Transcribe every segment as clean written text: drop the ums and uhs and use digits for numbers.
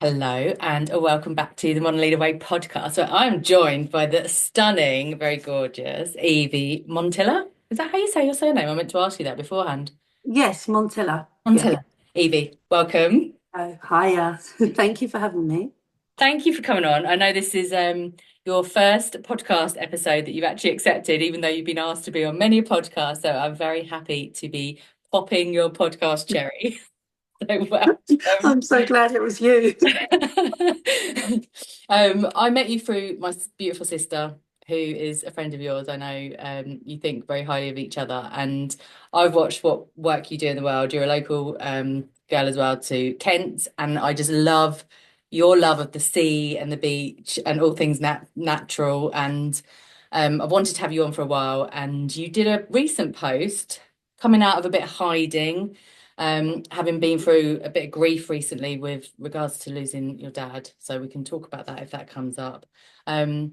Hello, and a welcome back to the Modern Leader Way podcast, where I'm joined by the stunning, very gorgeous Evie Montila. Is that how you say your surname? I meant to ask you that beforehand. Yes, Montilla. Yeah. Montila. Evie, welcome. Oh, hiya. Thank you for having me. Thank you for coming on. I know this is your first podcast episode that you've actually accepted, even though you've been asked to be on many podcasts. So I'm very happy to be popping your podcast cherry. So welcome. I'm so glad it was you. I met you through my beautiful sister, who is a friend of yours. I know you think very highly of each other, and I've watched what work you do in the world. You're a local girl as well to Kent, and I just love your love of the sea and the beach and all things natural. And I've wanted to have you on for a while, and you did a recent post coming out of a bit of hiding, having been through a bit of grief recently with regards to losing your dad. So we can talk about that if that comes up. Um,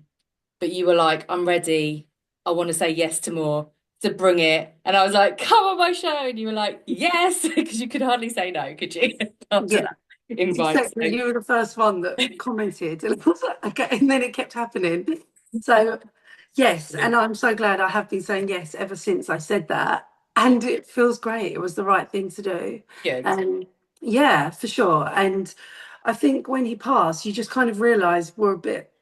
but you were like, I'm ready. I want to say yes to more, to bring it. And I was like, come on my show. And you were like, yes, because you could hardly say no, could you? After Yeah, that invite. exactly. So You were the first one that commented, and I was like, okay, and then it kept happening. So, yes, and I'm so glad I have been saying yes ever since I said that, and it feels great. It was the right thing to do, good. and yeah, for sure. And I think when he passed, you just kind of realise we're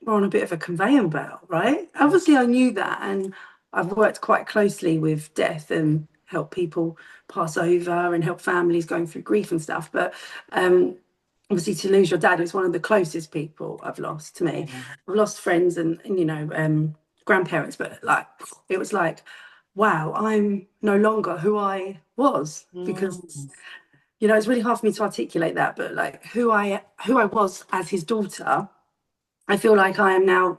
on a bit of a conveyor belt, right? Obviously, I knew that, and I've worked quite closely with death and help people pass over and help families going through grief and stuff. But um, obviously, to lose your dad is one of the closest people I've lost to me. Yeah. I've lost friends and grandparents, but like it was like, wow, I'm no longer who I was because Mm. it's really hard for me to articulate that, but like who I was as his daughter, I feel like I am now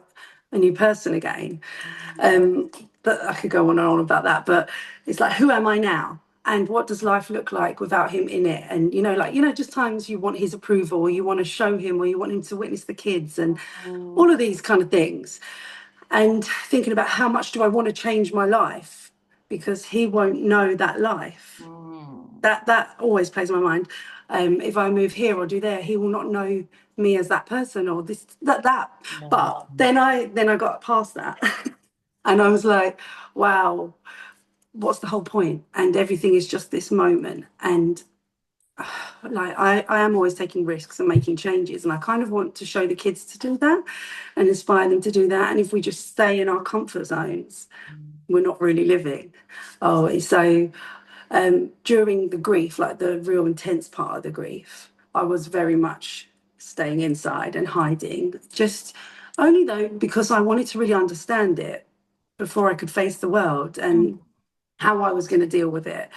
a new person again. Um, but I could go on and on about that, but it's like, who am I now? And what does life look like without him in it? And just times you want his approval, or you want to show him, or you want him to witness the kids, and Mm. all of these kind of things. And thinking about how much do I want to change my life because he won't know that life. Mm. That always plays my mind. If I move here or do there, he will not know me as that person or this that. No. But then I got past that, and I was like, wow, what's the whole point? And everything is just this moment. And like I am always taking risks and making changes, and I kind of want to show the kids to do that and inspire them to do that. And if we just stay in our comfort zones, we're not really living. Oh, so during the grief, like the real intense part of the grief, I was very much staying inside and hiding, just only though because I wanted to really understand it before I could face the world and Mm. how I was going to deal with it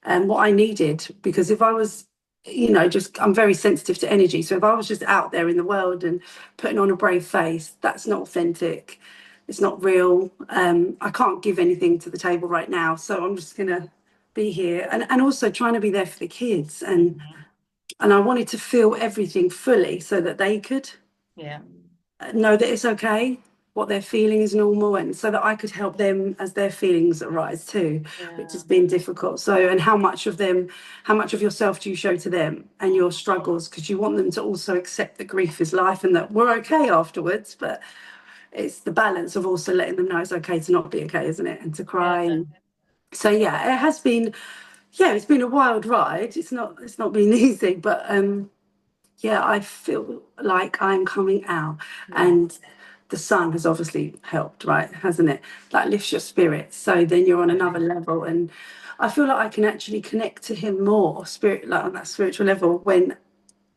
and what I needed. Because if I was, just I'm very sensitive to energy. So if I was just out there in the world and putting on a brave face, that's not authentic. It's not real. I can't give anything to the table right now. So I'm just going to be here and also trying to be there for the kids. Mhm. And I wanted to feel everything fully so that they could Yeah. know that it's okay, what they're feeling is normal, and so that I could help them as their feelings arise too, which Yeah. has been difficult. So, and how much of yourself do you show to them and your struggles? Because you want them to also accept that grief is life and that we're okay afterwards, but it's the balance of also letting them know it's okay to not be okay, isn't it? And to Yeah. cry. And so, yeah, it has been, yeah, it's been a wild ride. It's not been easy, but yeah, I feel like I'm coming out, Yeah. and the sun has obviously helped, right? Hasn't it? Like lifts your spirits. So then you're on another Totally. level, and I feel like I can actually connect to him more, spirit, like on that spiritual level, when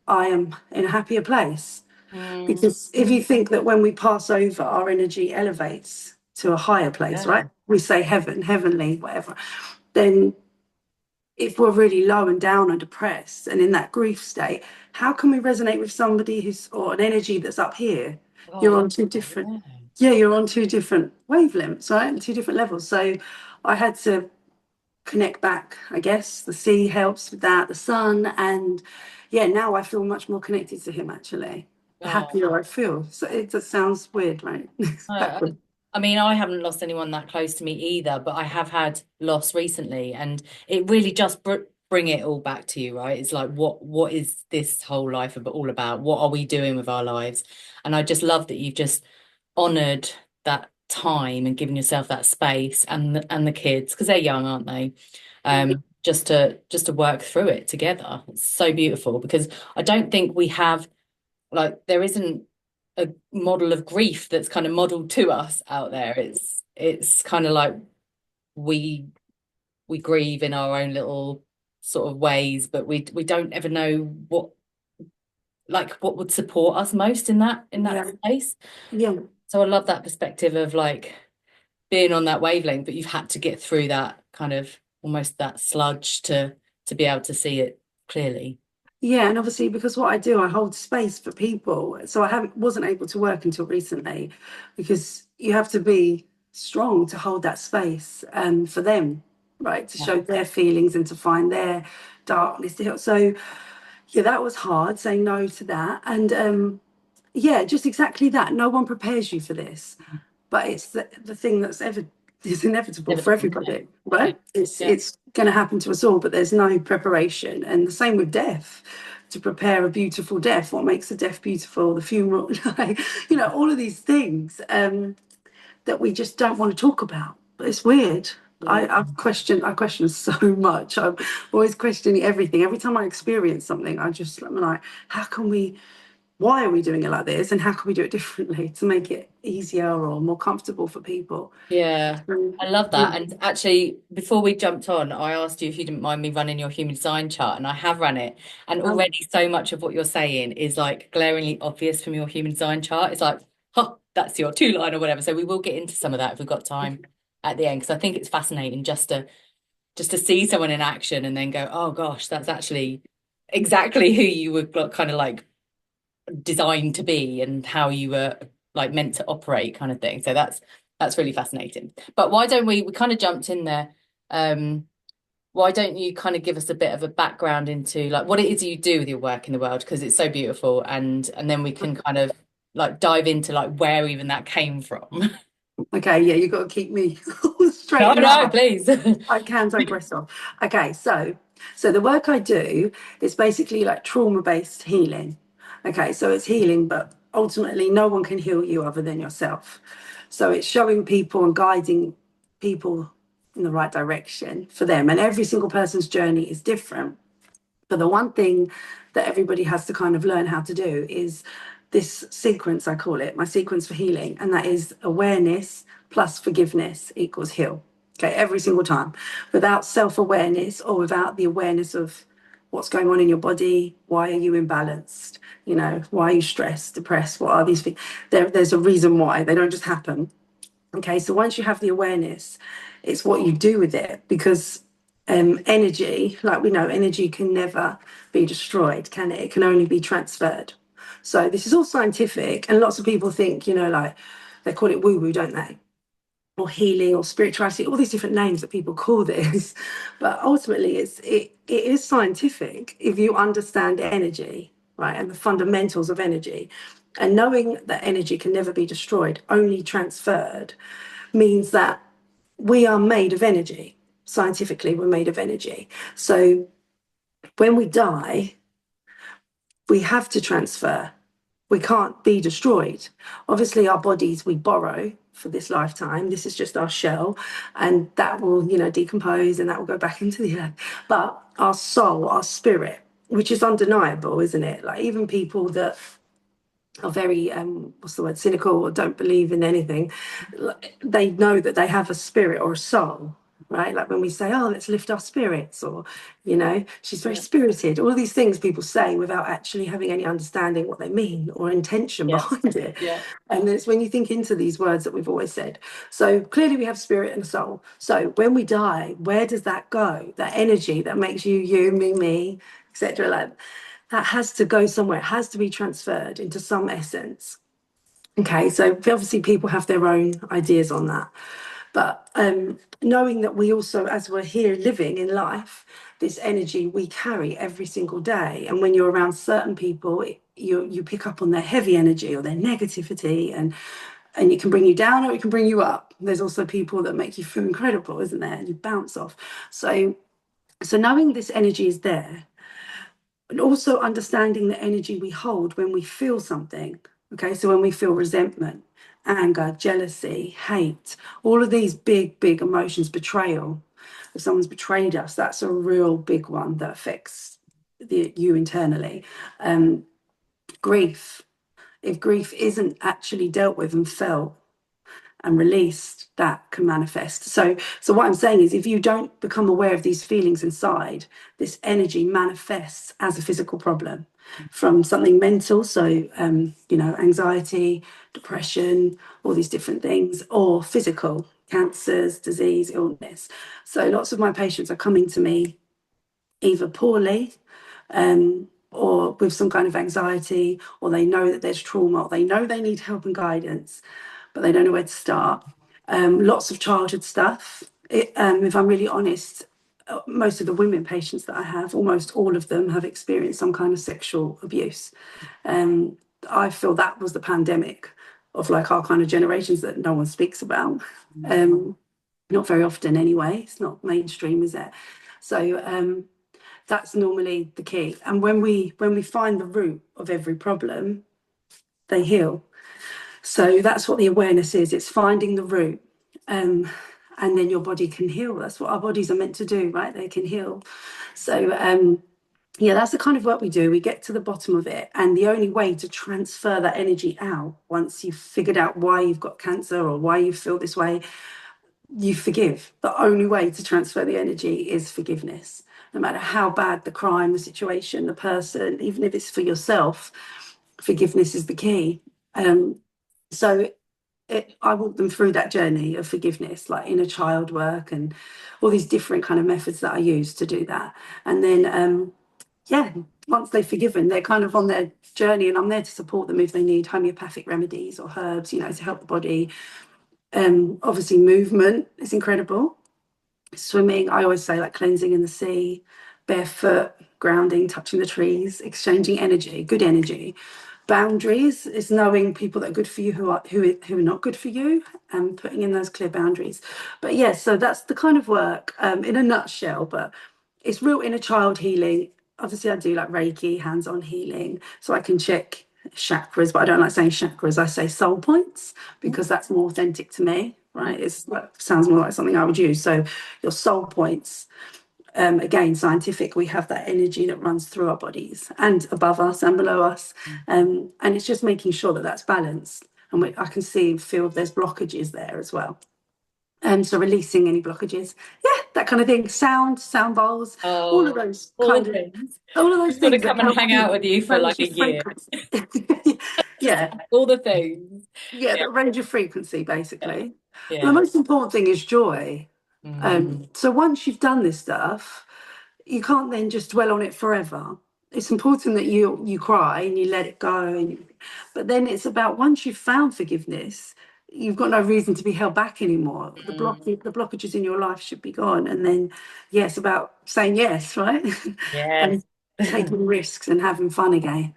I am in a happier place. Mm. Because if you think that when we pass over, our energy elevates to a higher place, right? Yeah. We say heaven, heavenly, whatever. Then if we're really low and down and depressed and in that grief state, how can we resonate with somebody who's or an energy that's up here? God, You're yeah. on two different, Yeah. yeah, you're on two different wavelengths, right? Two different levels. So I had to connect back, I guess. The sea helps with that, the sun, and yeah, now I feel much more connected to him actually. The Oh, happier I feel. So it just sounds weird, right? I, Backward. I mean, I haven't lost anyone that close to me either, but I have had loss recently, and it really just bring it all back to you, right? It's like what is this whole life all about? What are we doing with our lives? And I just love that you've just honored that time and given yourself that space, and the kids, because they're young, aren't they? Just to work through it together. It's so beautiful, because I don't think we have, like, there isn't a model of grief that's kind of modeled to us out there. It's kind of like we we grieve in our own little sort of ways, but we don't ever know what would support us most in that Yeah, space. yeah. So I love that perspective of like being on that wavelength, but you've had to get through that kind of almost that sludge to be able to see it clearly. Yeah, and obviously because what I do, I hold space for people. So I haven't wasn't able to work until recently because you have to be strong to hold that space for them, right? To Yeah. show their feelings and to find their darkness. So yeah, that was hard saying no to that. And yeah, just exactly that. No one prepares you for this, but it's the thing that's ever is inevitable for Inevitable. Yeah. everybody, Yeah. right? It's Yeah. it's going to happen to us all, but there's no preparation, and the same with death. To prepare a beautiful death, what makes a death beautiful? The funeral, like, all of these things that we just don't want to talk about. But it's weird. Yeah. I question so much. I'm always questioning everything. Every time I experience something, I'm like, how can we? Why are we doing it like this, and how can we do it differently to make it easier or more comfortable for people? Yeah, Um, I love yeah. that. And actually, before we jumped on, I asked you if you didn't mind me running your human design chart, and I have run it. And Um, already, so much of what you're saying is like glaringly obvious from your human design chart. It's like, huh, that's your two line or whatever. So we will get into some of that if we've got time at the end, because I think it's fascinating just to see someone in action and then go, oh gosh, that's actually exactly who you were kind of like designed to be and how you were like meant to operate, kind of thing. So that's really fascinating. But why don't we kind of jumped in there. Why don't you kind of give us a bit of a background into like what it is you do with your work in the world, because it's so beautiful, and then we can kind of like dive into like where even that came from. okay, yeah, you've got to keep me straight No, and no, narrow. please. I can digress off. Okay, so the work I do is basically like trauma-based healing. Okay, so it's healing, but ultimately no one can heal you other than yourself. So it's showing people and guiding people in the right direction for them. And every single person's journey is different. But the one thing that everybody has to kind of learn how to do is this sequence, I call it my sequence for healing, and that is awareness plus forgiveness equals heal. Okay, every single time. Without self awareness or without the awareness of what's going on in your body, why are you imbalanced? Why are you stressed, depressed? What are these things? There's a reason why they don't just happen. Okay, so once you have the awareness, it's what you do with it because energy, like we know, energy can never be destroyed, can it? It can only be transferred. So this is all scientific, and lots of people think, like they call it woo woo, don't they? Or healing or spirituality, all these different names that people call this. But ultimately, it is scientific if you understand energy, right, and the fundamentals of energy. And knowing that energy can never be destroyed, only transferred, means that we are made of energy. Scientifically, we're made of energy. So when we die, we have to transfer. We can't be destroyed. Obviously, our bodies we borrow for this lifetime. This is just our shell, and that will, decompose and that will go back into the earth. But our soul, our spirit, which is undeniable, isn't it? Like even people that are very what's the word, cynical or don't believe in anything, they know that they have a spirit or a soul, right? Like when we say, oh, let's lift our spirits, or she's very Yeah, spirited, all these things people say without actually having any understanding what they mean or intention yeah, behind it. yeah, And it's when you think into these words that we've always said. So clearly we have spirit and soul. So when we die, where does that go? That energy that makes you, you, me, etc. Like that has to go somewhere. It has to be transferred into some essence. Okay, so obviously people have their own ideas on that. But knowing that we also, as we're here living in life, this energy we carry every single day. And when you're around certain people, you pick up on their heavy energy or their negativity, and it can bring you down or it can bring you up. There's also people that make you feel incredible, isn't there? And you bounce off. So So knowing this energy is there, and also understanding the energy we hold when we feel something. Okay, so when we feel resentment, anger, jealousy, hate, all of these big, big emotions, betrayal. If someone's betrayed us, that's a real big one that affects you internally. Um, Grief. If grief isn't actually dealt with and felt and released, that can manifest. So what I'm saying is, if you don't become aware of these feelings inside, this energy manifests as a physical problem, from something mental, so anxiety, depression, all these different things, or physical, cancers, disease, illness. So lots of my patients are coming to me either poorly, or with some kind of anxiety, or they know that there's trauma, or they know they need help and guidance, but they don't know where to start. Lots of childhood stuff. If I'm really honest, most of the women patients that I have, almost all of them have experienced some kind of sexual abuse. Um, I feel that was the pandemic of like our kind of generations that no one speaks about. Um, Not very often anyway. It's not mainstream, is it? So that's normally the key. And when we find the root of every problem, they heal. So that's what the awareness is. It's finding the root. Um, and then your body can heal. That's what our bodies are meant to do, right? They can heal. So yeah, that's the kind of work we do. We get to the bottom of it. And the only way to transfer that energy out, once you've figured out why you've got cancer or why you feel this way, you forgive. The only way to transfer the energy is forgiveness. No matter how bad the crime, the situation, the person, even if it's for yourself, forgiveness is the key. So I walk them through that journey of forgiveness, like inner child work and all these different kind of methods that I use to do that. And then, yeah, once they've forgiven, they're kind of on their journey, and I'm there to support them if they need homeopathic remedies or herbs, to help the body. Obviously, movement is incredible. Swimming, I always say, like cleansing in the sea, barefoot, grounding, touching the trees, exchanging energy, good energy. Boundaries is knowing people that are good for you who are not good for you, and putting in those clear boundaries. But yeah, so that's the kind of work in a nutshell. But it's real inner child healing. Obviously, I do like Reiki, hands-on healing, so I can check chakras, but I don't like saying chakras. I say soul points because that's more authentic to me, right? It's like, sounds more like something I would use. So your soul points, again, scientific, we have that energy that runs through our bodies and above us and below us. And it's just making sure that that's balanced. And I can see and feel if there's blockages there as well. So releasing any blockages, yeah, that kind of thing. Sound bowls, all of Oh, those all kind the of, things. all of those Just got to things that come and help hang out you with you for like raise a your year. frequency. Yeah, All the things. yeah, Yeah, that range of frequency, yeah, basically. And the yeah. most important thing is joy. Mm, So once you've done this stuff, you can't then just dwell on it forever. It's important that you cry and you let it go. But then it's about, once you've found forgiveness, you've got no reason to be held back anymore. The blockages in your life should be gone. And then, yeah, it's about saying yes, right? yes. And taking risks and having fun again.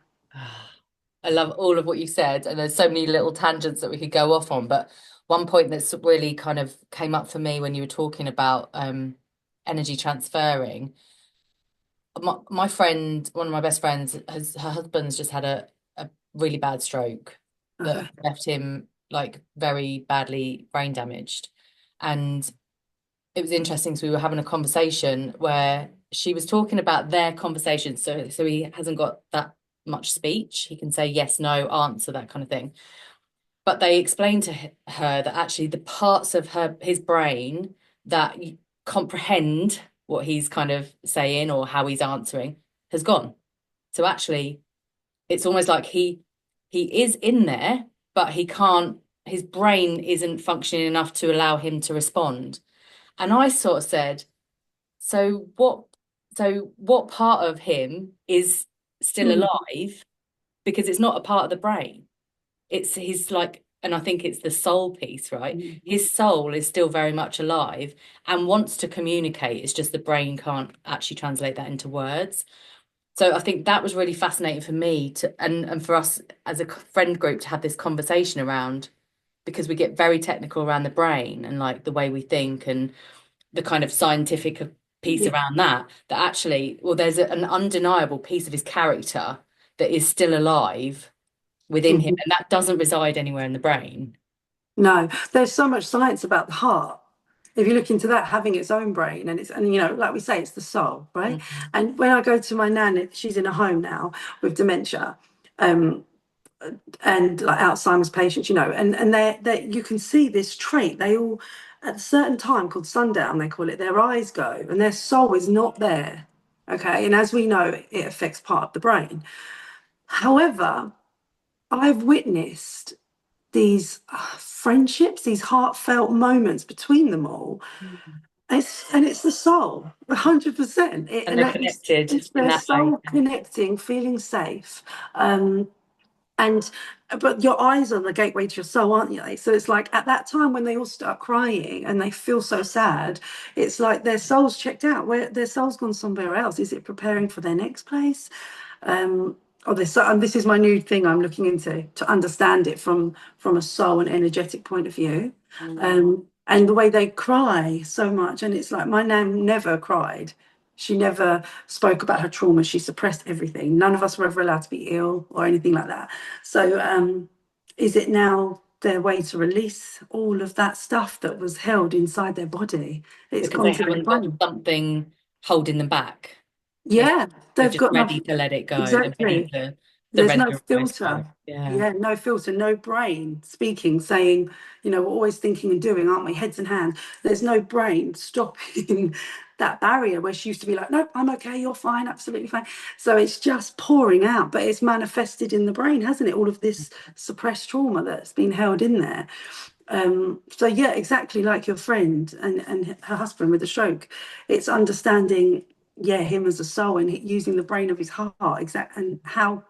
I love all of what you said, and there's so many little tangents that we could go off on. But one point that's really kind of came up for me when you were talking about energy transferring. My friend, one of my best friends, her husband's just had a really bad stroke that Okay. left him like very badly brain damaged. And it was interesting. So we were having a conversation where she was talking about their conversation. So he hasn't got that much speech. He can say yes, no, answer, that kind of thing. But they explained to her that actually the parts of his brain that comprehend what he's kind of saying or how he's answering has gone. So actually, it's almost like he is in there, but he can't. His brain isn't functioning enough to allow him to respond. And I sort of said, so what? So what part of him is still Mm, alive? Because it's not a part of the brain. It's his like, and I think it's the soul piece, right? mm, His soul is still very much alive and wants to communicate. It's just the brain can't actually translate that into words. So I think that was really fascinating for me to, and for us as a friend group to have this conversation around, because we get very technical around the brain and like the way we think and the kind of scientific piece Yeah. around that, that actually, well, there's an undeniable piece of his character that is still alive within him, Mhm. and that doesn't reside anywhere in the brain. No, there's so much science about the heart. If you look into that, having its own brain, and like we say, it's the soul, right? Mm. And when I go to my nan, she's in a home now with dementia, um, and like Alzheimer's patients, and they you can see this trait. They all, at a certain time called sundown, they call it, their eyes go and their soul is not there. Okay, and as we know, it affects part of the brain. However, I've witnessed these friendships, these heartfelt moments between them all. Mm. It's the soul, 100%. And they're connected It's in their that way. soul connecting, feeling safe. And but your eyes are the gateway to your soul, aren't they? So it's like at that time when they all start crying and they feel so sad, it's like their soul's checked out. Where their soul's gone somewhere else. Is it preparing for their next place? Or this, and this is my new thing I'm looking into to understand it from a soul and energetic point of view. Mm. And the way they cry so much, and it's like my nan never cried. She never spoke about her trauma. She suppressed everything. None of us were ever allowed to be ill or anything like that. So, is it now their way to release all of that stuff that was held inside their body? It's Because gone they to their haven't got brain. something holding them back. Yeah, They're they've just got ready nothing. to let it go. They're ready Exactly. to There's no surrender, I filter. suppose. Yeah. Yeah, no filter, no brain speaking, saying, we're always thinking and doing, aren't we? Heads and hands. There's no brain stopping that barrier where she used to be like, nope, I'm okay, you're fine, absolutely fine. So it's just pouring out, but it's manifested in the brain, hasn't it? All of this suppressed trauma that's been held in there. So yeah, exactly like your friend and her husband with the stroke. It's understanding, yeah, him as a soul and using the brain of his heart, exact, and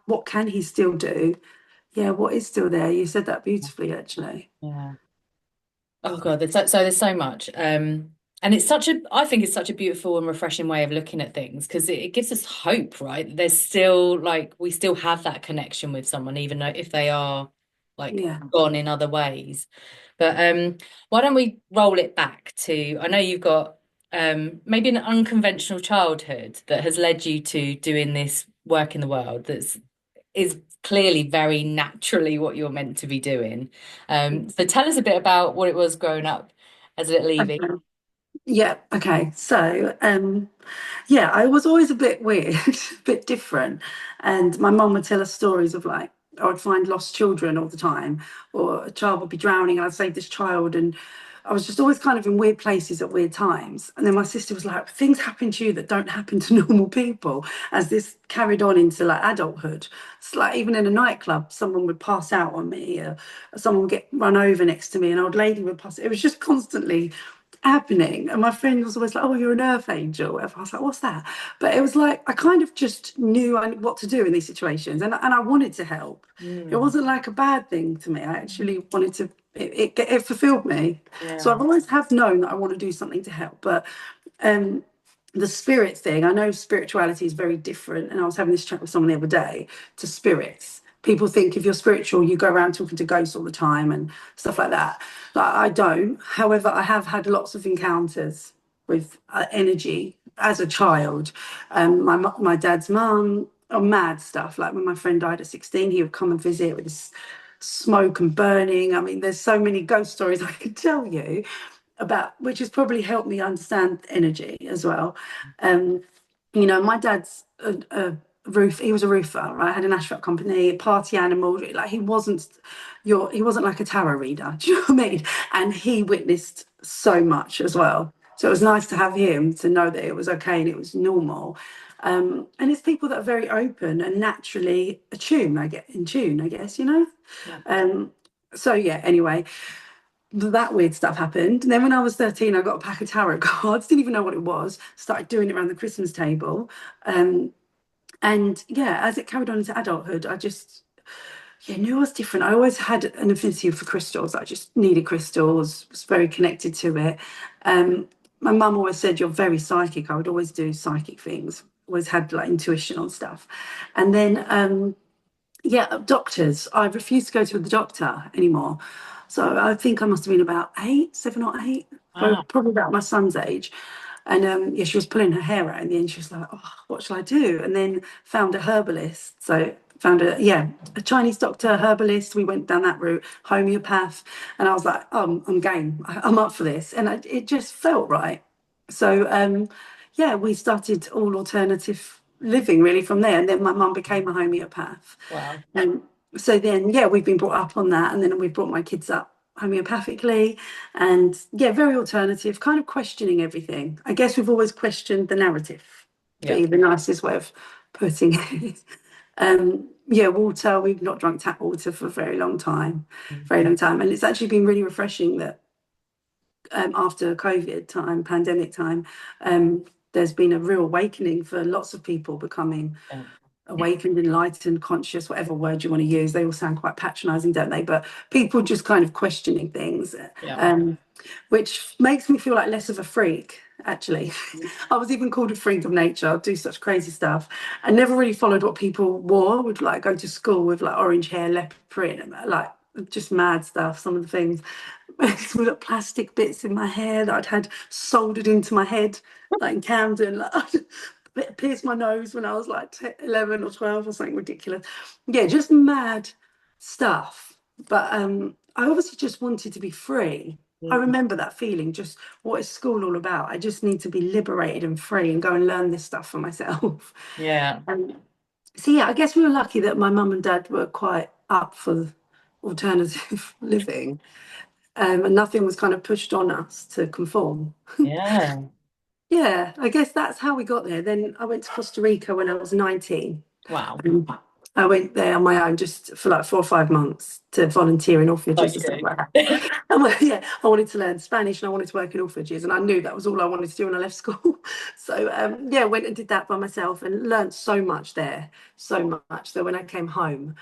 what can he still do? Yeah, what is still there? You said that beautifully, actually. Yeah. Oh God, there's so much. And it's such a, I think it's such a beautiful and refreshing way of looking at things because it gives us hope, right? There's still like we still have that connection with someone, even though if they are like Yeah. gone in other ways. But why don't we roll it back to, I know you've got maybe an unconventional childhood that has led you to doing this work in the world that's is clearly very naturally what you're meant to be doing. So tell us a bit about what it was growing up as a little Evie. Okay. Yeah. Okay. So, yeah, I was always a bit weird, a bit different. And my mum would tell us stories of like, I would find lost children all the time, or a child would be drowning and I'd save this child. And I was just always kind of in weird places at weird times. And then my sister was like, things happen to you that don't happen to normal people, as this carried on into like adulthood. It's like even in a nightclub, someone would pass out on me, or someone would get run over next to me, an old lady would pass. It was just constantly happening. And my friend was always like, "Oh, you're an earth angel." I was like, "What's that?" But it was like I kind of just knew what to do in these situations, and I wanted to help. It Mm, wasn't like a bad thing to me. I actually wanted to. It fulfilled me. So yeah. I've always have known that I want to do something to help. But um, the spirit thing, I know spirituality is very different. And I was having this chat with someone the other day to spirits. People think if you're spiritual, you go around talking to ghosts all the time and stuff like that. Like, I don't. However, I have had lots of encounters with energy as a child. My dad's mum, or mad stuff. Like when my friend died at 16, he would come and visit with this smoke and burning. I mean, there's so many ghost stories I could tell you about, which has probably helped me understand energy as well. Um, my dad's a roof. He was a roofer, right? Had an asphalt company, a party animal. Like he wasn't like a tarot reader. Do you know what I mean? And he witnessed so much as well. So it was nice to have him to know that it was okay and it was normal. And it's people that are very open and naturally attuned. I get in tune, I guess. Yeah. Um, so yeah. Anyway, that weird stuff happened. And then when I was 13, I got a pack of tarot cards, didn't even know what it was, started doing it around the Christmas table. Um, and yeah, as it carried on into adulthood, I just knew I was different. I always had an affinity for crystals. I just needed crystals, was very connected to it. My mum always said, "You're very psychic." I would always do psychic things, always had like intuition on stuff. And then yeah, doctors. I refused to go to the doctor anymore. So I think I must have been about 8, 7 or 8, Ah, probably about my son's age. And yeah, she was pulling her hair out in the end. She was like, "Oh, what shall I do?" And then found a herbalist. So found a Chinese doctor, herbalist. We went down that route, homeopath, and I was like, I'm game. I'm up for this, and it just felt right. So yeah, we started all alternative living really from there, and then my mum became a homeopath. Wow. So then, yeah, we've been brought up on that, and then we've brought my kids up homeopathically, and yeah, very alternative, kind of questioning everything. I guess we've always questioned the narrative, Yeah. be the nicest way of putting it. Yeah, water, we've not drunk tap water for a Mm. very long time. And it's actually been really refreshing that after COVID time, pandemic time, there's been a real awakening for lots of people becoming Yeah. awakened, enlightened, conscious, whatever word you want to use. They all sound quite patronizing, don't they? But people just kind of questioning things, Yeah. which makes me feel like less of a freak, actually. I was even called a freak of nature. I'd do such crazy stuff. I never really followed what people wore, would like go to school with like orange hair, leopard print, like just mad stuff, some of the things. With plastic bits in my hair that I'd had soldered into my head, like in Camden. Like, I'd pierced my nose when I was like 11 or 12 or something ridiculous. Yeah, just mad stuff. But I obviously just wanted to be free. I Mm. remember that feeling, just what is school all about? I just need to be liberated and free and go and learn this stuff for myself. Yeah. Um, so yeah, I guess we were lucky that my mum and dad were quite up for alternative living, and nothing was kind of pushed on us to conform. Yeah. Yeah, I guess that's how we got there. Then I went to Costa Rica when I was 19. Wow. I went there on my own just for like 4 or 5 months to volunteer in Like orphanages you and stuff do. like that. Yeah, I wanted to learn Spanish and I wanted to work in orphanages, and I knew that was all I wanted to do when I left school. So yeah, went and did that by myself and learned so much there, so much that when I came home,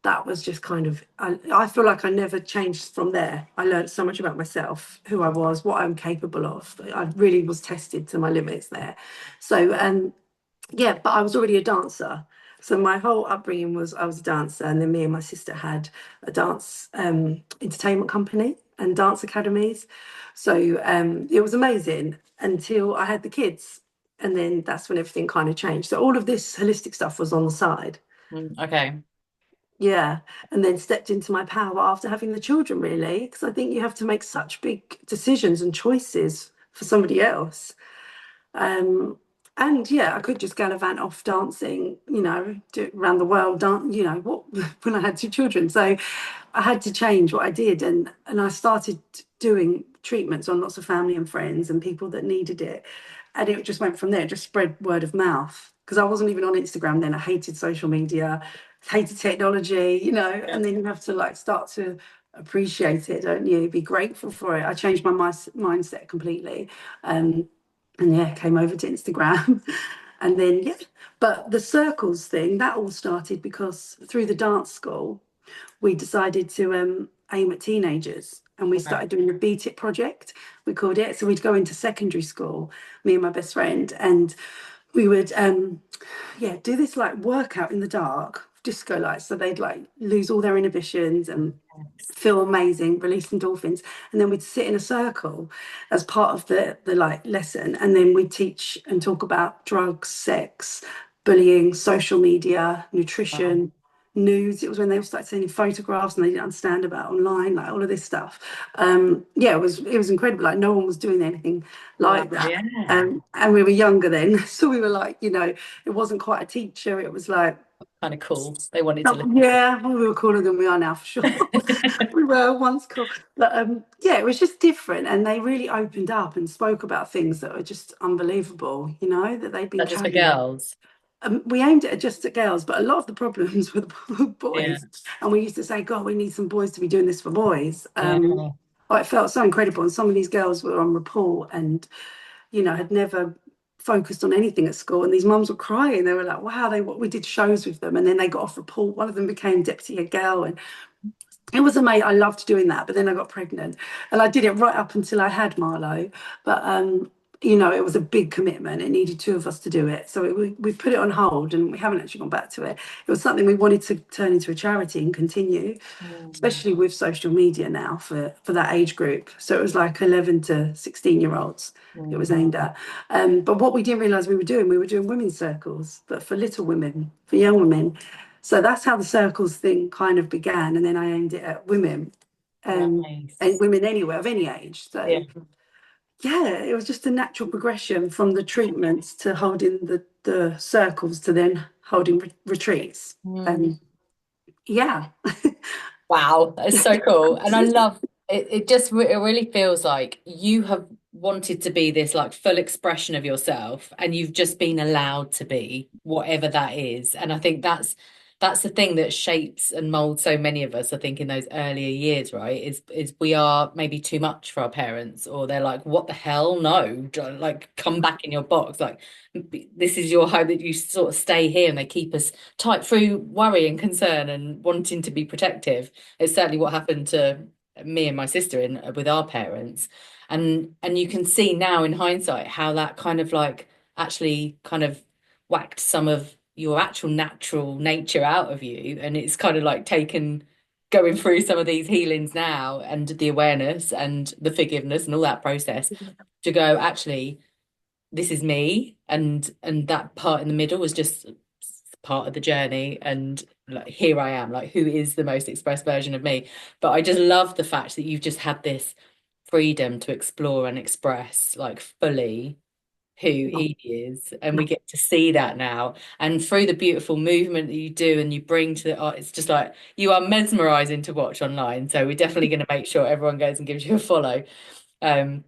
that was just kind of, I feel like I never changed from there. I learned so much about myself, who I was, what I'm capable of. I really was tested to my limits there. So yeah, but I was already a dancer. So my whole upbringing was I was a dancer, and then me and my sister had a dance entertainment company and dance academies. So it was amazing until I had the kids, and then that's when everything kind of changed. So all of this holistic stuff was on the side. Mm. Okay. Yeah, and then stepped into my power after having the children, really, because I think you have to make such big decisions and choices for somebody else. Um, and yeah, I could just gallivant off dancing, do around the world, dance, what when I had 2 children. So I had to change what I did, and I started doing treatments on lots of family and friends and people that needed it, and it just went from there. It just spread word of mouth because I wasn't even on Instagram then. I hated social media, hated technology, Yeah. and then you have to like start to appreciate it, don't you? Be grateful for it. I changed my mindset completely. Um, and yeah, came over to Instagram. And then yeah, but the circles thing, that all started because through the dance school we decided to aim at teenagers, and we Okay. started doing a beat it project, we called it. So we'd go into secondary school, me and my best friend, and we would yeah, do this like workout in the dark, disco lights, so they'd like lose all their inhibitions and feel amazing, release endorphins, and then we'd sit in a circle as part of the like lesson, and then we'd teach and talk about drugs, sex, bullying, social media, Wow. nutrition, nudes. It was when they all started sending photographs and they didn't understand about online, like all of this stuff. Yeah, it was incredible. Like no one was doing anything Wow. like that. Yeah. And we were younger then, so we were like, it wasn't quite a teacher. It was like, Kind of cool. They wanted to oh, listen yeah, well, we were cooler than we are now for sure. to. We were once cool. But yeah, it was just different. And they really opened up and spoke about things that were just unbelievable, that they'd been That's just for carrying. girls. We aimed it just at girls, but a lot of the problems were the Yeah. boys. And we used to say, God, we need some boys to be doing this for boys. Yeah. Oh, it felt so incredible. And some of these girls were on report and, had never focused on anything at school. And these mums were crying. They were like, wow, we did shows with them. And then they got off report. One of them became deputy head girl. And it was amazing. I loved doing that. But then I got pregnant. And I did it right up until I had Marlo. But you know, it was a big commitment. It needed two of us to do it. So we put it on hold and we haven't actually gone back to it. It was something we wanted to turn into a charity and continue, Mm, especially with social media now for that age group. So it was like 11 to 16-year-olds it was mm, aimed at. But what we didn't realize we were doing women's circles, but for little women, for young women. So that's how the circles thing kind of began. And then I aimed it at women, and nice. women anywhere of any age. Yeah. So yeah, it was just a natural progression from the treatments to holding the circles to then holding retreats. Mm. And yeah, Wow, that's so cool. And I love it. It really feels like you have wanted to be this like full expression of yourself, and you've just been allowed to be whatever that is. And I think that's the thing that shapes and molds so many of us, I think, in those earlier years, right? Is we are maybe too much for our parents, or they're like, what the hell? No, like come back in your box. Like this is your home, that you sort of stay here, and they keep us tight through worry and concern and wanting to be protective. It's certainly what happened to me and my sister in with our parents. And you can see now in hindsight how that kind of like actually kind of whacked some of your actual natural nature out of you. And it's kind of like taken going through some of these healings now, and the awareness and the forgiveness and all that process, to go, actually, this is me, and that part in the middle was just part of the journey, and like here I am, like who is the most expressed version of me. But I just love the fact that you've just had this freedom to explore and express like fully who Evie is, and we get to see that now, and through the beautiful movement that you do and you bring to the art, it's just like you are mesmerizing to watch online. So we're definitely going to make sure everyone goes and gives you a follow. um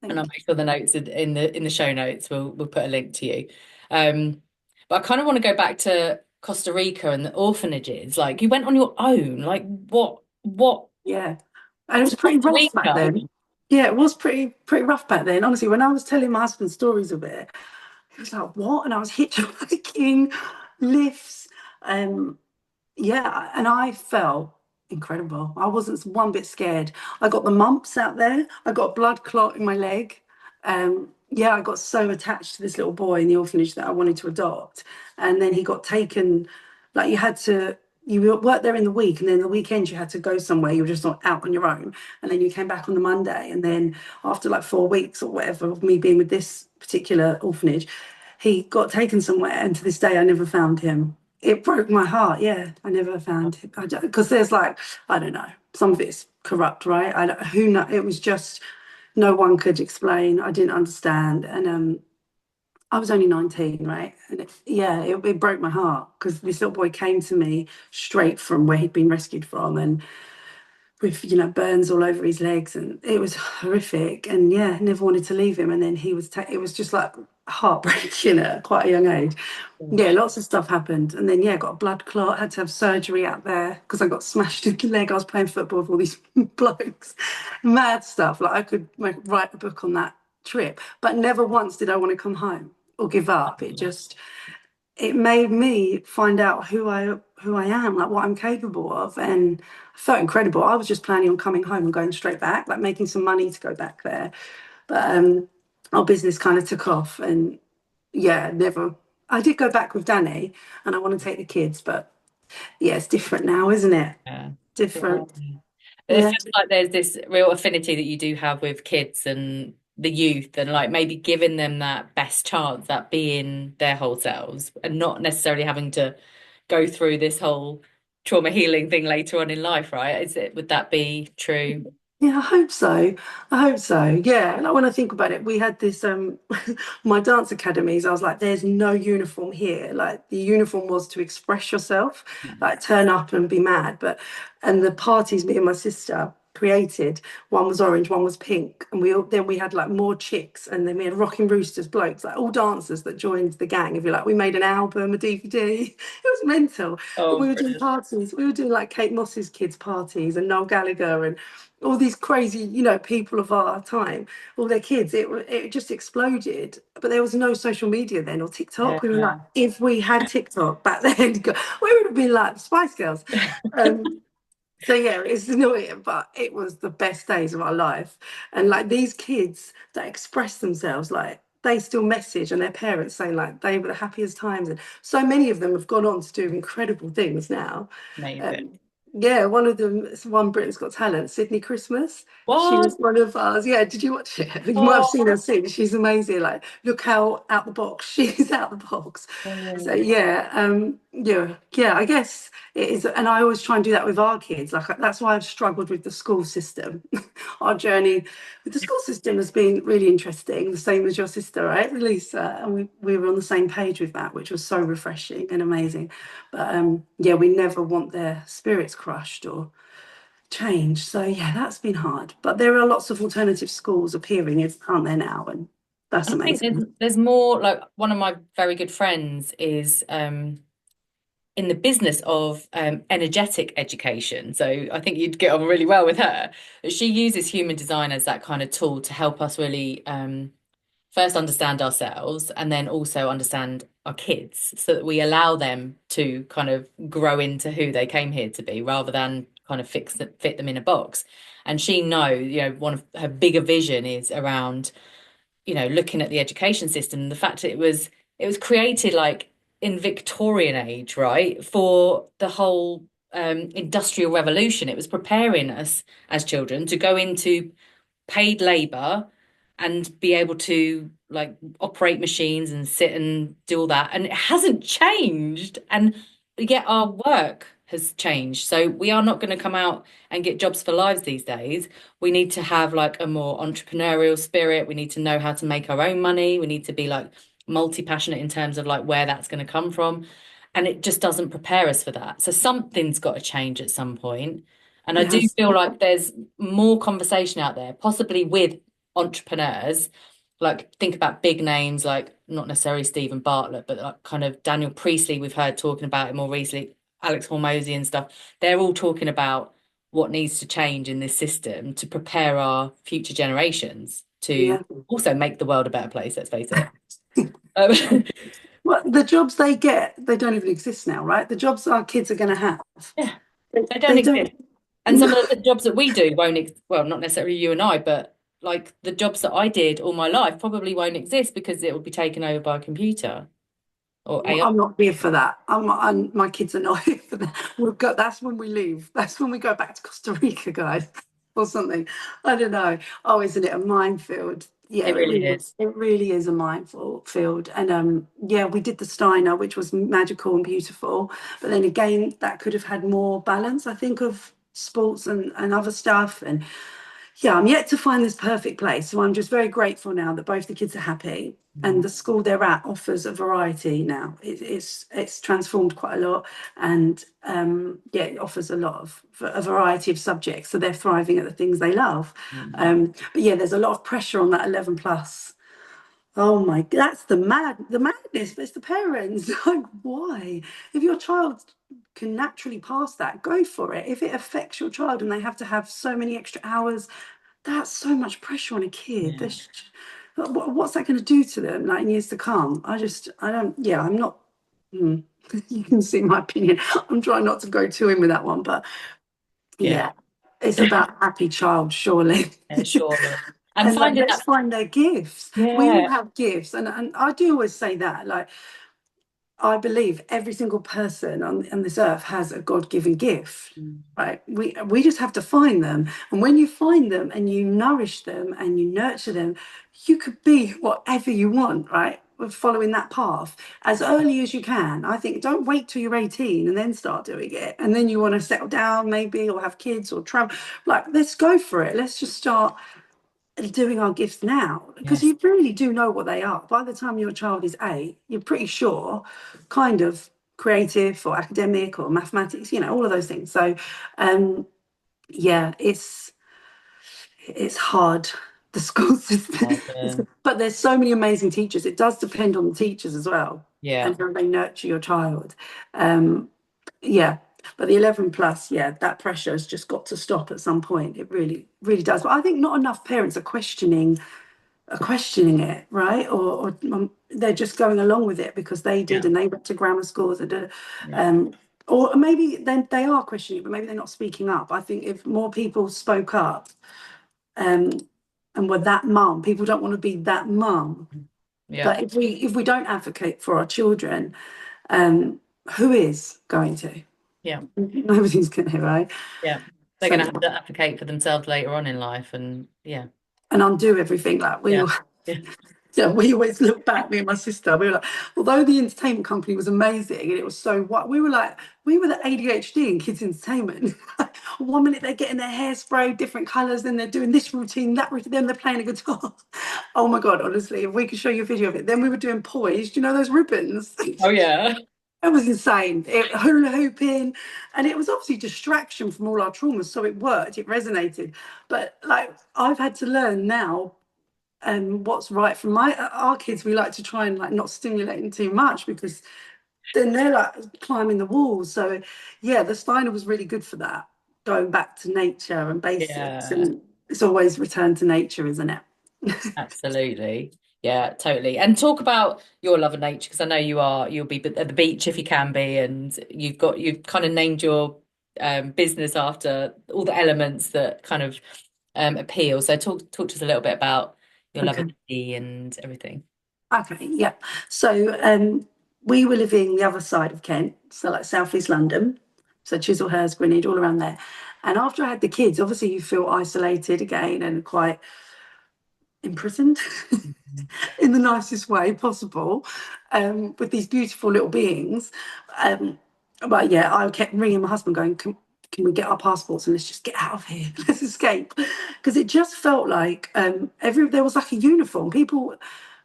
and I'll thank make sure the notes in the show notes. We'll put a link to you. Um, but I kind of want to go back to Costa Rica and the orphanages. Like you went on your own. Like what you. Yeah, and it was to pretty Costa rough back Rica? then. Yeah, it was pretty rough back then. Honestly, when I was telling my husband stories of it, he was like, "What?" And I was hitchhiking, lifts. Um, Yeah, and I felt incredible. I wasn't one bit scared. I got the mumps out there. I got a blood clot in my leg. Yeah, I got so attached to this little boy in the orphanage that I wanted to adopt. And then he got taken, like you worked there in the week, and then the weekends you had to go somewhere. You were just not out on your own. And then you came back on the Monday. And then after like 4 weeks or whatever of me being with this particular orphanage, he got taken somewhere. And to this day, I never found him. It broke my heart. Yeah, I never found him. I don't, because there's like, I don't know, some of it's corrupt, right? I don't, who know? It was just no one could explain. I didn't understand, and I was only 19, right? And it broke my heart because this little boy came to me straight from where he'd been rescued from, and with burns all over his legs, and it was horrific. And yeah, never wanted to leave him. And then it was just like heartbreaking at quite a young age. Yeah, lots of stuff happened. And then, yeah, got a blood clot, had to have surgery out there because I got smashed in the leg. I was playing football with all these blokes. Mad stuff. Like I could write a book on that trip, but never once did I want to come home or give up. It made me find out who I am, like what I'm capable of, and I felt incredible. I was just planning on coming home and going straight back, like making some money to go back there. But our business kind of took off, and yeah, never. I did go back with Danny, and I want to take the kids, but yeah, it's different now, isn't it? Yeah. Yeah. Different. It Yeah. feels like there's this real affinity that you do have with kids and the youth, and like maybe giving them that best chance at being their whole selves, and not necessarily having to go through this whole trauma healing thing later on in life, right? Would that be true? Yeah, I hope so. I hope so. Yeah. And when I think about it, we had this my dance academies, I was like, there's no uniform here. Like the uniform was to express yourself, like turn up and be mad. And the parties me and my sister created, one was orange, one was pink. And then we had like more chicks, and then we had Rocking Roosters blokes, like all dancers that joined the gang. If you like, we made an album, a DVD. It was mental. And Oh, we were doing brilliant. parties. We were doing like Kate Moss's kids' parties and Noel Gallagher and all these crazy, people of our time, all their kids. It just exploded. But there was no social media then or TikTok. We were like, Yeah. if we had TikTok back then, we would have been like the Spice Girls. Um, So yeah, it's annoying, but it was the best days of our life. And like these kids that express themselves, like they still message and their parents say like they were the happiest times. And so many of them have gone on to do incredible things now. Amazing. Um, yeah, one of them is one Britain's Got Talent, Sydney Christmas. She was What? one of ours. Yeah, did you watch it? You might have Oh, seen her sing. She's amazing. Like, look how out the box she's out the box. So brilliant. yeah, yeah. I guess it is, and I always try and do that with our kids. Like that's why I've struggled with the school system. Our journey with the school system has been really interesting. The same as your sister, right, Lisa? And we were on the same page with that, which was so refreshing and amazing. But yeah, we never want their spirits crushed or changed. So yeah, that's been hard. But there are lots of alternative schools appearing, aren't there now? And that's And I think amazing. there's more, like one of my very good friends is in the business of energetic education. So I think you'd get on really well with her. She uses human design as that kind of tool to help us really first understand ourselves and then also understand our kids so that we allow them to kind of grow into who they came here to be rather than kind of fit them in a box. And she one of her bigger vision is around looking at the education system, the fact that it was created like in Victorian age, right, for the whole industrial revolution. It was preparing us as children to go into paid labor and be able to like operate machines and sit and do all that. And it hasn't changed. And yet our work has changed. So we are not going to come out and get jobs for lives these days. We need to have like a more entrepreneurial spirit. We need to know how to make our own money. We need to be like multi-passionate in terms of like where that's going to come from. And it just doesn't prepare us for that. So something's got to change at some point. And I do Yes. feel like there's more conversation out there, possibly with entrepreneurs. Like think about big names like not necessarily Stephen Bartlett, but like kind of Daniel Priestley, we've heard talking about it more recently, Alex Hormozy and stuff. They're all talking about what needs to change in this system to prepare our future generations to Yeah. also make the world a better place, let's face it. Um, Well, the jobs they get, they don't even exist now, right? The jobs our kids are going to have, yeah, they, they don't they exist. don't. And some of the jobs that we do won't, well, not necessarily you and I, but like the jobs that I did all my life probably won't exist because it will be taken over by a computer or Well, AI. I'm not here for that. My kids are not here for that. We'll go. That's when we leave. That's when we go back to Costa Rica, guys, or something. I don't know. Oh, isn't it a minefield? Yeah, It really is. it really is a minefield. And yeah, we did the Steiner, which was magical and beautiful. But then again, that could have had more balance, I think, of sports and other stuff. And yeah, I'm yet to find this perfect place. So I'm just very grateful now that both the kids are happy and Mhm. the school they're at offers a variety now. It's transformed quite a lot, and yeah, it offers a lot of a variety of subjects. So they're thriving at the things they love. Mhm. But yeah, there's a lot of pressure on that 11 plus. Oh my, that's the madness. But it's the parents. Like, why? If your child can naturally pass that, go for it. If it affects your child and they have to have so many extra hours, that's so much pressure on a kid. Yeah. What's that going to do to them like in years to come? I don't, yeah, I'm not, hmm. You can see my opinion. I'm trying not to go too in with that one, but Yeah. yeah, it's about happy child, surely. Yeah, surely. And And like, finding let's that, find their gifts. We all yeah, have gifts, and I do always say that. Like, I believe every single person on this earth has a God-given gift, mm, right? We just have to find them. And when you find them and you nourish them and you nurture them, you could be whatever you want, right? With following that path as early as you can. I think don't wait till you're 18 and then start doing it. And then you want to settle down maybe or have kids or travel. Like, let's go for it. Let's just start doing our gifts now because yes, you really do know what they are. By the time your child is 8, you're pretty sure, kind of creative or academic or mathematics, all of those things. So, um, yeah, it's hard. The school system, oh, yeah, but there's so many amazing teachers. It does depend on the teachers as well yeah, and how they nurture your child. Um, yeah, but the 11 plus, yeah, that pressure has just got to stop at some point. It really, really does. But I think not enough parents are questioning it, right? Or they're just going along with it because they did yeah, and they went to grammar schools. yeah. Um, or maybe then they are questioning, but maybe they're not speaking up. I think if more people spoke up, um, and were that mum, people don't want to be that mum. Yeah, But if we don't advocate for our children, um, who is going to? yeah, Nobody's going to, right? yeah. They're So going to yeah, have to advocate for themselves later on in life, and yeah, and undo everything like we yeah, all. yeah, Yeah, we always look back, me and my sister, we were like, although the entertainment company was amazing and it was so what we were like, we were the ADHD in kids' entertainment. One minute they're getting their hair sprayed, different colours, then they're doing this routine, that routine, then they're playing a guitar. Oh my God, honestly, if we could show you a video of it. Then we were doing poise, do you know those ribbons? oh yeah, It was insane. Hula hooping, and it was obviously distraction from all our traumas. So it worked, it resonated. But like I've had to learn now what's right for my our kids. We like to try and like not stimulate them too much because then they're like climbing the walls. So yeah, the Steiner was really good for that, going back to nature and basics, yeah. and it's always return to nature, isn't it? Absolutely. Yeah, totally. And talk about your love of nature because I know you'll be at the beach if you can be, and you've kind of named your business after all the elements that kind of appeal. So talk to us a little bit about your love of Okay. the sea and everything. Okay, yeah. So we were living the other side of Kent, so like southeast London, so Chislehurst, Greenwich, all around there. And after I had the kids, obviously you feel isolated again and quite imprisoned in the nicest way possible, with these beautiful little beings. Um, but yeah, I kept ringing my husband, going, "Can we get our passports and let's just get out of here? Let's escape," because it just felt like every there was like a uniform. People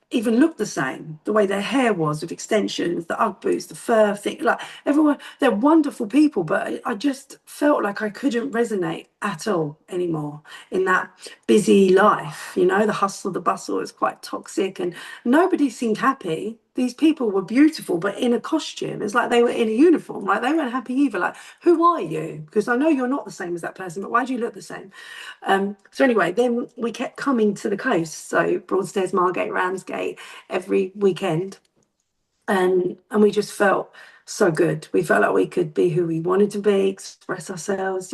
even looked the same. The way their hair was, with extensions, the UGG boots, the fur thing. Like everyone, they're wonderful people, but I just felt like I couldn't resonate at all anymore in that busy life. You know, the hustle, the bustle is quite toxic, and nobody seemed happy. These people were beautiful, but in a costume. It's like they were in a uniform. Like they weren't happy either. Like, who are you? Because I know you're not the same as that person, but why do you look the same? So anyway, then we kept coming to the coast, so Broadstairs, Margate, Ramsgate, every weekend, and we just felt so good. We felt like we could be who we wanted to be, express ourselves.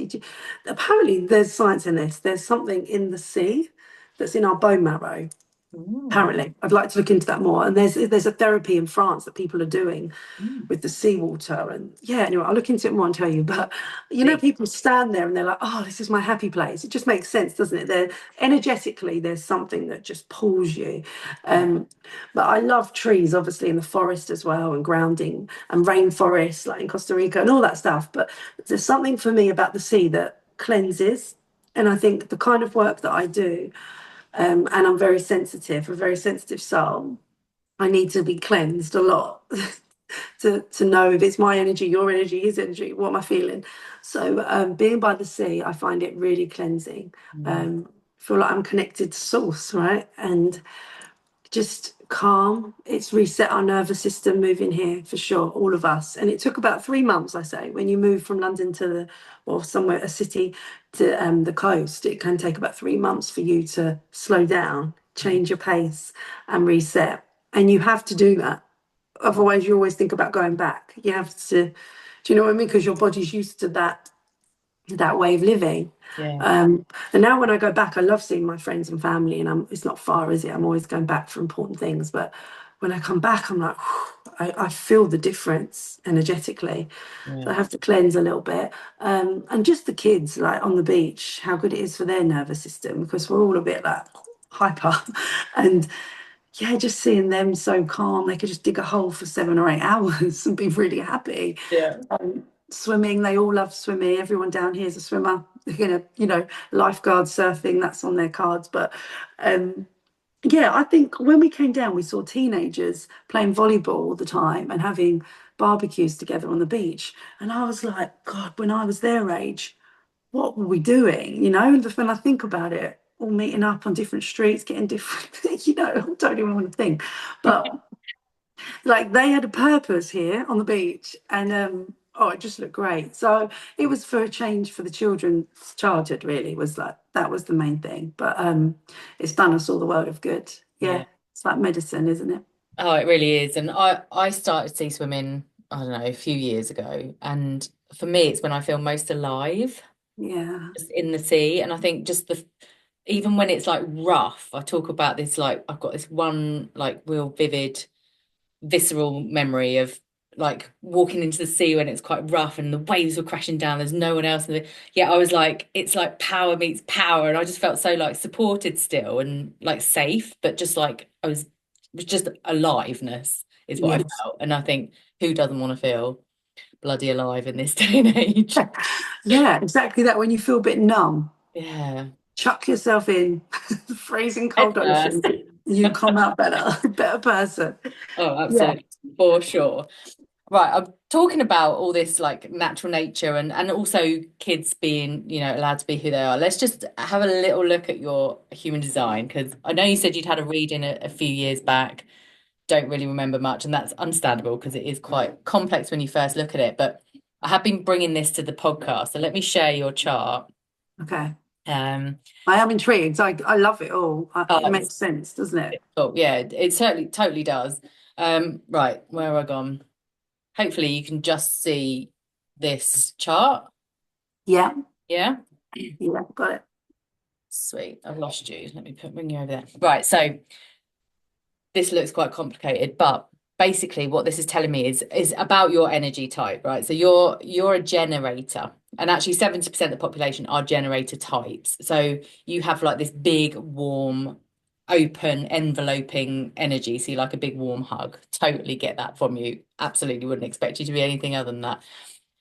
Apparently, there's science in this. There's something in the sea that's in our bone marrow. Ooh. Apparently, I'd like to look into that more. And there's a therapy in France that people are doing Mm. with the seawater. And yeah, anyway, I'll look into it more and tell you. But you know, Please. people stand there and they're like, "Oh, this is my happy place." It just makes sense, doesn't it? There energetically, there's something that just pulls you. Um, but I love trees, obviously, in the forest as well, and grounding and rainforests, like in Costa Rica and all that stuff. But there's something for me about the sea that cleanses. And I think the kind of work that I do, and I'm very sensitive, a very sensitive soul. I need to be cleansed a lot to know if it's my energy, your energy, his energy, what am I feeling. So being by the sea, I find it really cleansing. Mm. Feel like I'm connected to source, right? And just calm. It's reset our nervous system moving here for sure, all of us. And it took about 3 months, I say, when you move from London to the or somewhere a city to the coast. It can take about 3 months for you to slow down, change your pace, and reset. And you have to do that. Otherwise, you always think about going back. You have to. Do you know what I mean? Because your body's used to that way of living. Yeah. And now when I go back, I love seeing my friends and family, and it's not far, is it? I'm always going back for important things. But when I come back, I'm like, I feel the difference energetically. So Yeah. I have to cleanse a little bit. And just the kids, like on the beach, how good it is for their nervous system because we're all a bit like hyper. And yeah, just seeing them so calm, they could just dig a hole for 7 or 8 hours and be really happy. Yeah. Swimming, they all love swimming. Everyone down here is a swimmer. Lifeguard surfing, that's on their cards. But yeah, I think when we came down, we saw teenagers playing volleyball all the time and having barbecues together on the beach. And I was like, God, when I was their age, what were we doing? And when I think about it, all meeting up on different streets, getting different, I don't even want to think. But like they had a purpose here on the beach, and oh, it just looked great. So it was for a change for the children's childhood. Really, was like that was the main thing. But it's done us all the world of good. Yeah. Yeah, it's like medicine, isn't it? Oh, it really is. And I started sea swimming I don't know, a few years ago. And for me, it's when I feel most alive, Yeah. just in the sea. And I think just even when it's like rough, I talk about this, like I've got this one like real vivid, visceral memory of like walking into the sea when it's quite rough and the waves were crashing down. There's no one else. Yeah, I was like, it's like power meets power. And I just felt so like supported still and like safe, but just like it was just aliveness is what I Yes. felt. And I think who doesn't want to feel bloody alive in this day and age? Yeah, exactly that. When you feel a bit numb, Yeah. chuck yourself in freezing Head cold first. ocean. You come out better, better person. Oh, Yeah. absolutely. For sure. Right, I'm talking about all this like natural nature and also kids being, allowed to be who they are. Let's just have a little look at your human design because I know you said you'd had a reading a few years back. Don't really remember much, and that's understandable because it is quite complex when you first look at it. But I have been bringing this to the podcast, so let me share your chart. Okay. Um, I am intrigued. I love it all. oh, It makes sense, doesn't it? yeah, it certainly totally does. Right, where have I gone? Hopefully you can just see this chart. Yeah. Yeah. Yeah. Got it. Sweet. I've lost you. Let me bring you over there. Right. So this looks quite complicated, but basically what this is telling me is about your energy type, right? So you're a generator. And actually 70% of the population are generator types. So you have like this big, warm, open, enveloping energy. So you like a big warm hug. Totally get that from you. Absolutely wouldn't expect you to be anything other than that.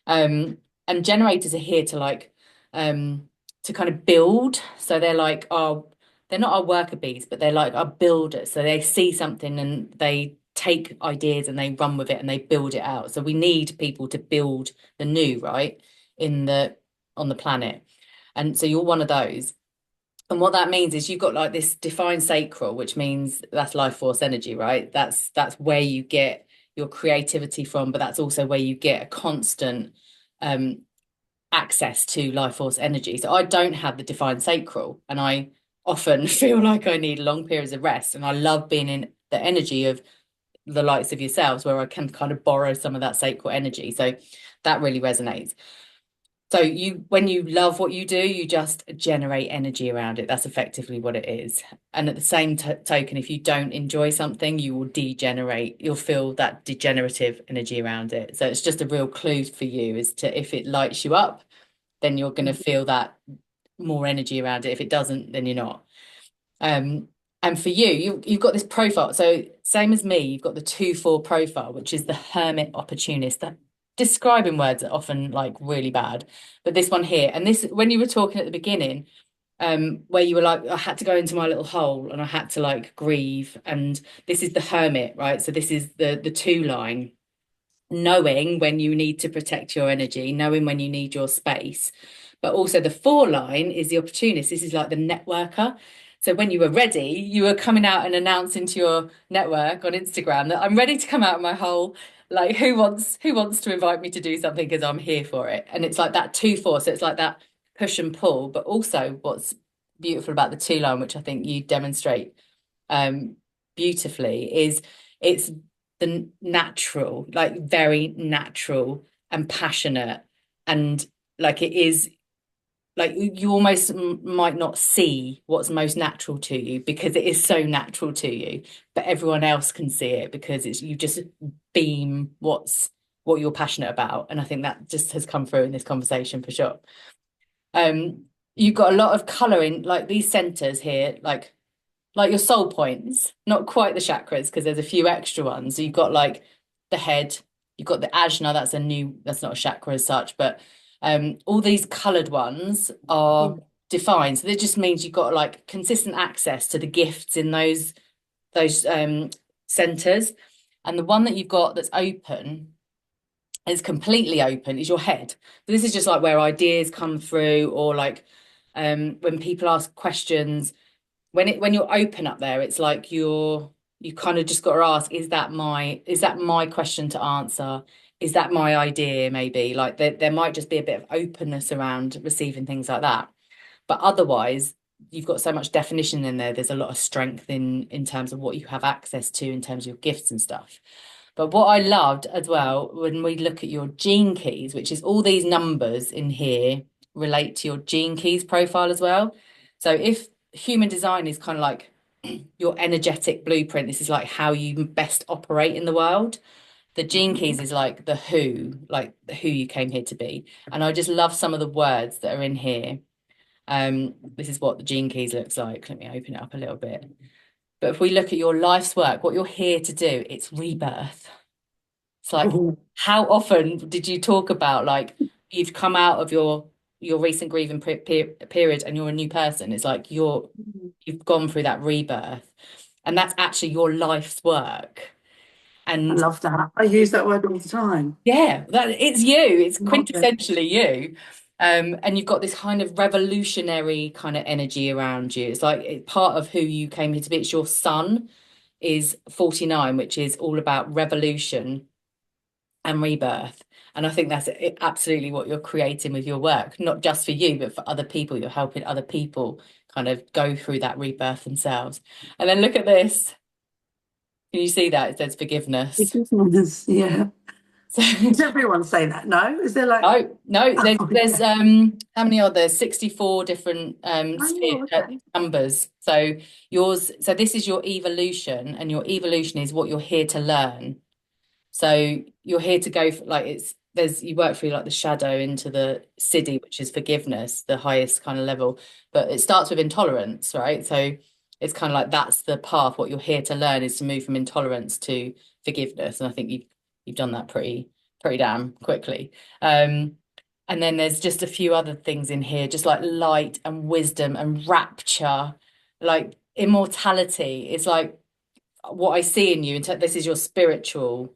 Um, and generators are here to like to kind of build. So they're not our worker bees, but they're like our builders. So they see something and they take ideas and they run with it and they build it out. So we need people to build the new, right? In the on the planet. And so you're one of those. And what that means is you've got like this defined sacral, which means that's life force energy, right? That's where you get your creativity from, but that's also where you get a constant um access to life force energy. So I don't have the defined sacral, and I often feel like I need long periods of rest. And I love being in the energy of the likes of yourselves, where I can kind of borrow some of that sacral energy. So that really resonates. So when you love what you do, you just generate energy around it. That's effectively what it is. And at the same token, if you don't enjoy something, you will degenerate. You'll feel that degenerative energy around it. So it's just a real clue for you as to if it lights you up, then you're going to feel that more energy around it. If it doesn't, then you're not. Um, and for you've got this profile. So same as me, you've got the 2-4 profile, which is the hermit opportunist. That describing words are often like really bad, but this one here, and this when you were talking at the beginning, where you were like, I had to go into my little hole and I had to like grieve, and this is the hermit, right? So this is the 2 line, knowing when you need to protect your energy, knowing when you need your space. But also the 4 line is the opportunist. This is like the networker. So when you were ready, you were coming out and announcing to your network on Instagram that I'm ready to come out of my hole. Like who wants to invite me to do something because I'm here for it. And it's like that 2-4. So it's like that push and pull. But also what's beautiful about the 2 line, which I think you demonstrate um beautifully, is it's the natural, like very natural and passionate, and like it is like you almost might not see what's most natural to you because it is so natural to you, but everyone else can see it because it's you just beam what you're passionate about. And I think that just has come through in this conversation for sure. um you've got a lot of color in like these centers here, like your soul points, not quite the chakras because there's a few extra ones. So you've got like the head, you've got the ajna, that's not a chakra as such, but all these coloured ones are defined. So that just means you've got like consistent access to the gifts in those centres. And the one that you've got that's open is completely open is your head. So this is just like where ideas come through, or like when people ask questions, when you're open up there, it's like you kind of just got to ask, is that my question to answer? Is that my idea? Maybe like there might just be a bit of openness around receiving things like that. But otherwise, you've got so much definition in there. There's a lot of strength in terms of what you have access to in terms of your gifts and stuff. But what I loved as well, when we look at your gene keys, which is all these numbers in here relate to your gene keys profile as well. So if human design is kind of like your energetic blueprint, this is like how you best operate in the world. The gene keys is like who you came here to be. And I just love some of the words that are in here. This is what the gene keys looks like. Let me open it up a little bit. But if we look at your life's work, what you're here to do, it's rebirth. It's like, Oh, how often did you talk about like you've come out of your recent grieving period and you're a new person? It's like you've gone through that rebirth, and that's actually your life's work. I And love that. I use that word all the time. yeah, that it's you. It's Love it. quintessentially you. And you've got this kind of revolutionary kind of energy around you. It's like part of who you came here to be. It's your sun is 49, which is all about revolution and rebirth. And I think that's absolutely what you're creating with your work, not just for you, but for other people. You're helping other people kind of go through that rebirth themselves. And then look at this. Can you see that? It says forgiveness. Yeah. So Does everyone say that? No? Is there like, no, no, oh, there's okay. how many are there? 64 different Oh, okay. numbers. So yours, so this is your evolution, and your evolution is what you're here to learn. So you're here to go for, like there's you work through like the shadow into the siddhi, which is forgiveness, the highest kind of level. But it starts with intolerance, right? So it's kind of like that's the path. What you're here to learn is to move from intolerance to forgiveness. And I think you've done that pretty damn quickly. Um, and then there's just a few other things in here, just like light and wisdom and rapture, like immortality. It's like what I see in you, this is your spiritual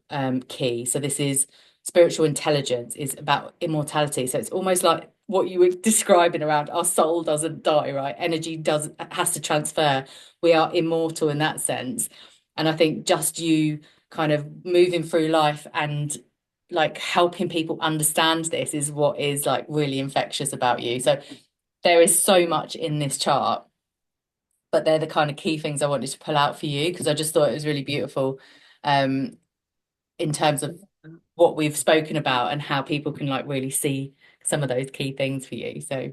key. So this is spiritual intelligence is about immortality. So it's almost like what you were describing around our soul doesn't die, right? Energy does has to transfer. We are immortal in that sense. And I think just you kind of moving through life and like helping people understand this is what is like really infectious about you. So there is so much in this chart, but they're the kind of key things I wanted to pull out for you because I just thought it was really beautiful um, in terms of what we've spoken about and how people can like really see some of those key things for you. So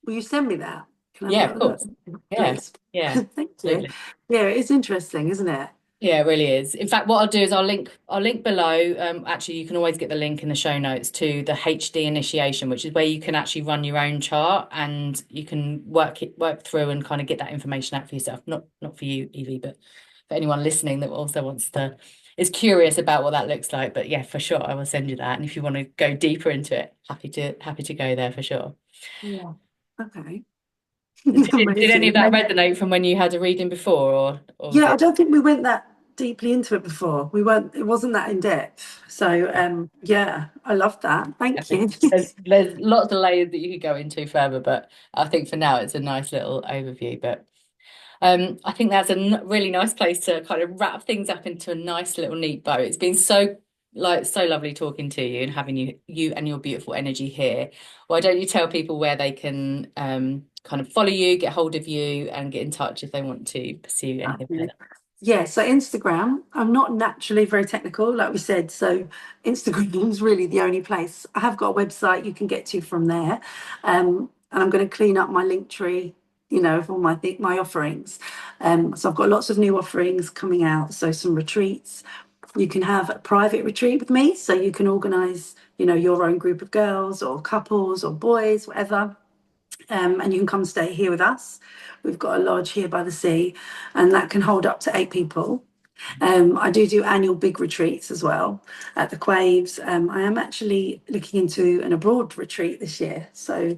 Will you send me that? Can I have a yeah, of little look, course. Yeah, please? yeah, Thank you. absolutely. Yeah, it's interesting, isn't it? Yeah, it really is. In fact, what I'll do is I'll link below. Actually, you can always get the link in the show notes to the HD initiation, which is where you can actually run your own chart and you can work through and kind of get that information out for yourself. Not for you, Evie, but for anyone listening that also wants to is curious about what that looks like. But yeah, for sure, I will send you that. And if you want to go deeper into it, happy to go there for sure. Yeah. Okay. Did any of Amazing. that resonate from when you had a reading before, or was Yeah, I it? don't think we went that deeply into it before. We weren't, it wasn't that in depth. So yeah, I love that. Thank Okay. you. There's lots of layers that you could go into further, but I think for now it's a nice little overview. But I think that's a really nice place to kind of wrap things up into a nice little neat bow. It's been so lovely talking to you and having you and your beautiful energy here. Why don't you tell people where they can kind of follow you, get hold of you, and get in touch if they want to pursue anything further? Yeah, so Instagram, I'm not naturally very technical, like we said. So Instagram is really the only place. I have got a website you can get to from there. And I'm going to clean up my link tree, of all my offerings. So I've got lots of new offerings coming out. So some retreats. You can have a private retreat with me. So you can organize, your own group of girls or couples or boys, whatever. And you can come stay here with us. We've got a lodge here by the sea, and that can hold up to 8 people. I do annual big retreats as well at the Quaves. I am actually looking into an abroad retreat this year, so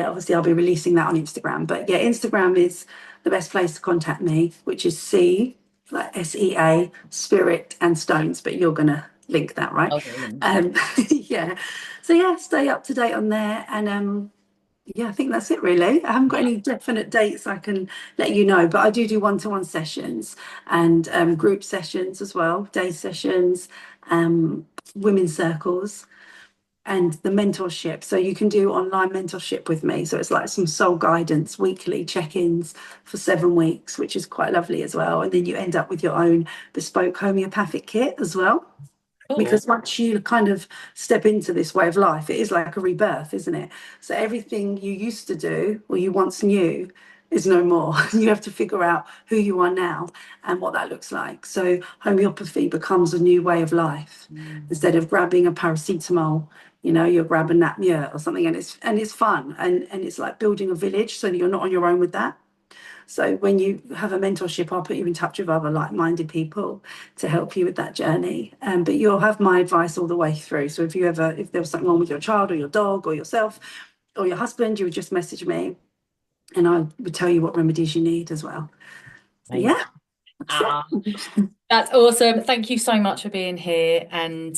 obviously I'll be releasing that on Instagram. But yeah, Instagram is the best place to contact me, which is like SEA, Spirit and Stones. But you're gonna link that, right? Okay. Um, yeah. So yeah, stay up to date on there, and yeah, I think that's it really. I haven't got any definite dates I can let you know, but I do one-to-one sessions and group sessions as well, day sessions, um, women's circles. and the mentorship. So you can do online mentorship with me. So it's like some soul guidance, weekly check-ins for 7 weeks, which is quite lovely as well. And then you end up with your own bespoke homeopathic kit as well. Cool. Because once you kind of step into this way of life, it is like a rebirth, isn't it? So everything you used to do or you once knew is no more. You have to figure out who you are now and what that looks like. So homeopathy becomes a new way of life. Mm. Instead of grabbing a paracetamol, you know, you're grabbing that mute or something, and it's fun and it's like building a village so that you're not on your own with that. So when you have a mentorship, I'll put you in touch with other like-minded people to help you with that journey. But you'll have my advice all the way through. So if there was something wrong with your child or your dog or yourself or your husband, you would just message me and I would tell you what remedies you need as well. So Amazing. yeah, that's Ah, it. that's awesome. Thank you so much for being here. And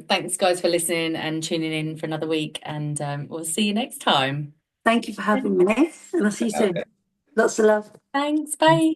thanks, guys, for listening and tuning in for another week. And we'll see you next time. Thank you for having me and I'll see you soon. Lots of love. Thanks. Bye.